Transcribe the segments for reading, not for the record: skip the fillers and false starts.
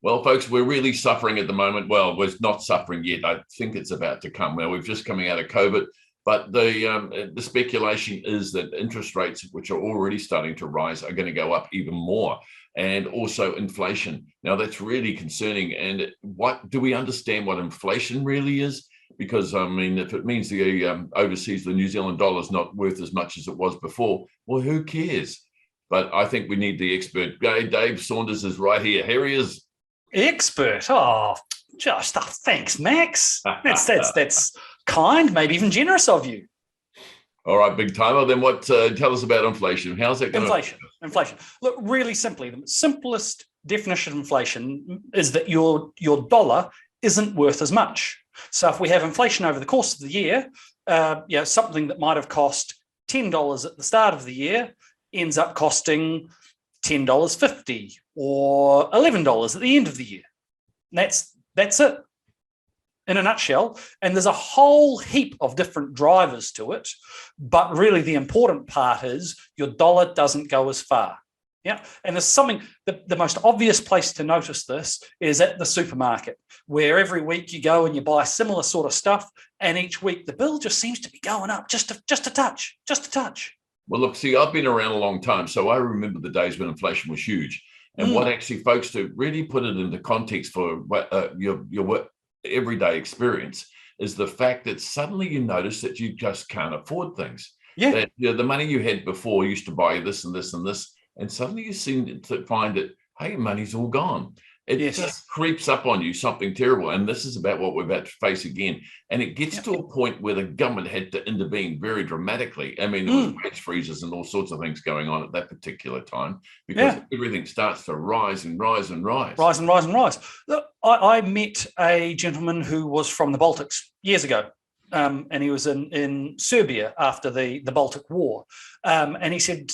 Well, folks, we're really suffering at the moment. Well, we're not suffering yet. I think it's about to come. Well, we've just coming out of COVID, but the speculation is that interest rates, which are already starting to rise, are going to go up even more, and also inflation. Now, that's really concerning. And what do we understand what inflation really is? Because I mean, if it means the overseas, the New Zealand dollar is not worth as much as it was before, well, who cares? But I think we need the expert. Dave Saunders is right here. Here he is. Expert. Oh, just thanks, Max. That's kind, maybe even generous of you. All right, big timer. Then what? Tell us about inflation. How's it going? Inflation. Look, really simply, the simplest definition of inflation is that your dollar isn't worth as much. So if we have inflation over the course of the year, something that might have cost $10 at the start of the year ends up costing $10.50 or $11 at the end of the year. And that's it in a nutshell. And there's a whole heap of different drivers to it, but really the important part is your dollar doesn't go as far. Yeah, and there's something, the most obvious place to notice this is at the supermarket, where every week you go and you buy similar sort of stuff, and each week the bill just seems to be going up just a touch. Well, look, see, I've been around a long time, so I remember the days when inflation was huge. And what actually, folks, to really put it into context for your everyday experience is the fact that suddenly you notice that you just can't afford things. Yeah. That the money you had before used to buy this and this and this, and suddenly you seem to find that, hey, money's all gone. It just creeps up on you, something terrible. And this is about what we're about to face again. And it gets to a point where the government had to intervene very dramatically. I mean, there was wage freezes and all sorts of things going on at that particular time because everything starts to rise and rise and rise. Look, I met a gentleman who was from the Baltics years ago. And he was in Serbia after the Baltic War. And he said,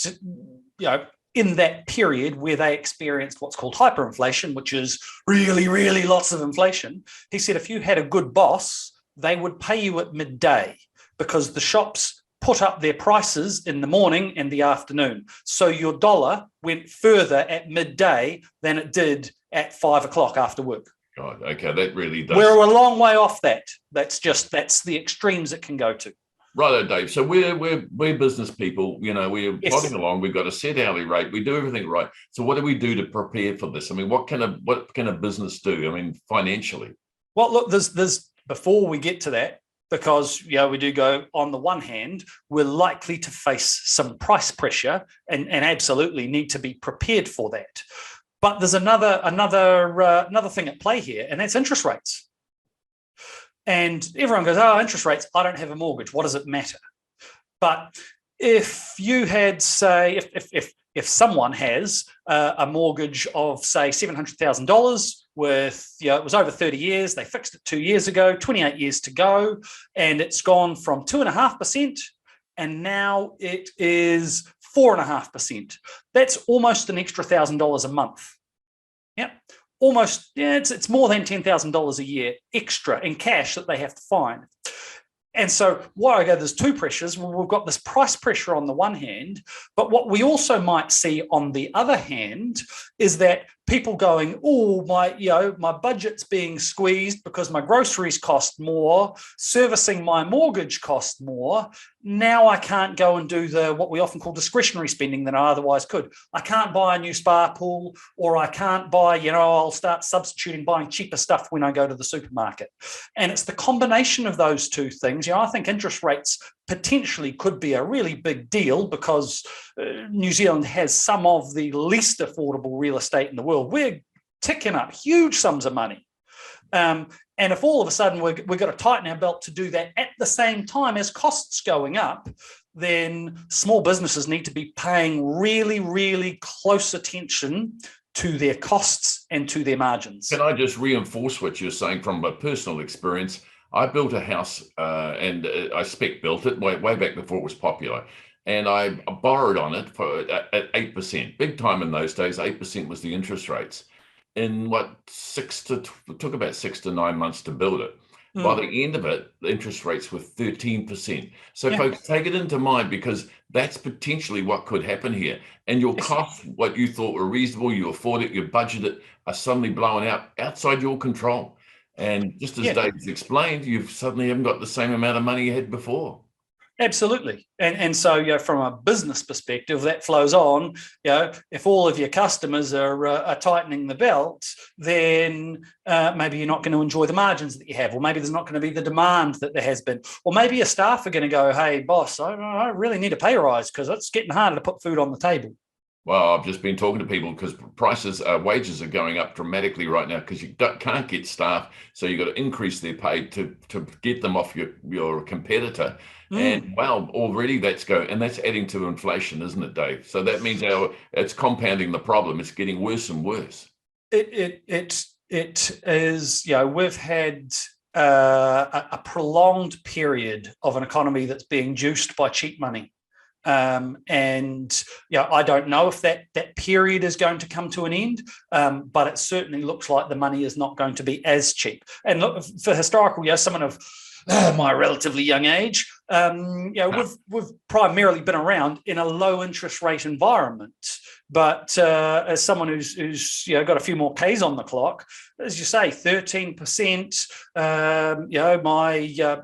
in that period where they experienced what's called hyperinflation, which is really, really lots of inflation, he said if you had a good boss, they would pay you at midday because the shops put up their prices in the morning and the afternoon. So your dollar went further at midday than it did at 5 o'clock after work. God, okay, that really does. We're a long way off that. That's the extremes it can go to. Righto, Dave. So we're business people. We're plodding along. We've got a set hourly rate. We do everything right. So what do we do to prepare for this? I mean, what can a business do? I mean, financially. Well, look, there's before we get to that, because we do go, on the one hand, we're likely to face some price pressure and absolutely need to be prepared for that. But there's another thing at play here, and that's interest rates. And everyone goes, oh, interest rates, I don't have a mortgage. What does it matter? But if you had, say, if someone has a mortgage of, say, $700,000 with, it was over 30 years, they fixed it 2 years ago, 28 years to go, and it's gone from 2.5%, and now it is 4.5%. That's almost an extra $1,000 a month. Yeah. Almost, it's more than $10,000 a year extra in cash that they have to find. And so there's two pressures. Well, we've got this price pressure on the one hand, but what we also might see on the other hand is that people going, oh, my budget's being squeezed because my groceries cost more, servicing my mortgage cost more. Now I can't go and do what we often call discretionary spending that I otherwise could. I can't buy a new spa pool, or I can't buy, I'll start substituting buying cheaper stuff when I go to the supermarket. And it's the combination of those two things. I think interest rates potentially could be a really big deal because New Zealand has some of the least affordable real estate in the world. We're ticking up huge sums of money. And if all of a sudden we've got to tighten our belt to do that at the same time as costs going up, then small businesses need to be paying really, really close attention to their costs and to their margins. Can I just reinforce what you're saying from my personal experience? I built a house and I spec built it way back before it was popular. And I borrowed on it at 8%. Big time in those days, 8% was the interest rates. In it took about 6 to 9 months to build it. By the end of it, the interest rates were 13%. So Yeah. folks, take it into mind, because that's potentially what could happen here. And your Yes. costs, what you thought were reasonable, you afford it, you budget it, are suddenly blowing out outside your control. And just as Yeah. Dave's explained, you've suddenly haven't got the same amount of money you had before. Absolutely. And so, from a business perspective, that flows on. If all of your customers are tightening the belt, then maybe you're not going to enjoy the margins that you have, or maybe there's not going to be the demand that there has been, or maybe your staff are going to go, hey, boss, I really need a pay rise because it's getting harder to put food on the table. Well, I've just been talking to people because wages are going up dramatically right now because you can't get staff. So you've got to increase their pay to get them off your competitor. And well, already that's adding to inflation, isn't it, Dave? So that means it's compounding the problem. It's getting worse and worse. It is, we've had a prolonged period of an economy that's being juiced by cheap money. And I don't know if that period is going to come to an end, but it certainly looks like the money is not going to be as cheap. And look, for historical, someone of my relatively young age, we've primarily been around in a low interest rate environment. But as someone who's got a few more Ks on the clock, as you say, 13%.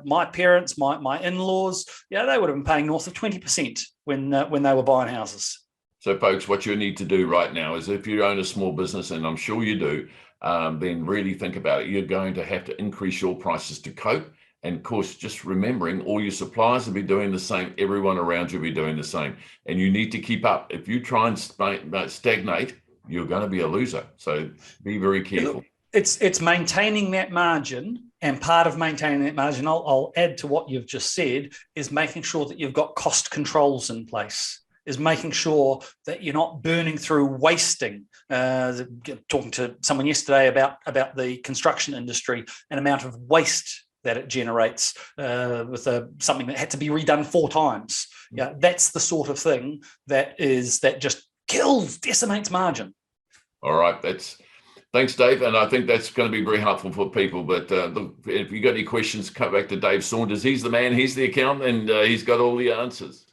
My parents, my in-laws, they would have been paying north of 20% when they were buying houses. So, folks, what you need to do right now is, if you own a small business, and I'm sure you do, then really think about it. You're going to have to increase your prices to cope. And of course, just remembering, all your suppliers will be doing the same. Everyone around you will be doing the same. And you need to keep up. If you try and stagnate, you're going to be a loser. So be very careful. It's maintaining that margin. And part of maintaining that margin, I'll add to what you've just said, is making sure that you've got cost controls in place, is making sure that you're not burning through, wasting. Talking to someone yesterday about the construction industry and amount of waste that it generates with something that had to be redone 4 times. That's the sort of thing that just decimates margin. All right, thanks, Dave, and I think that's going to be very helpful for people. But look, if you got any questions, come back to Dave Saunders. He's the man, he's the accountant, and he's got all the answers.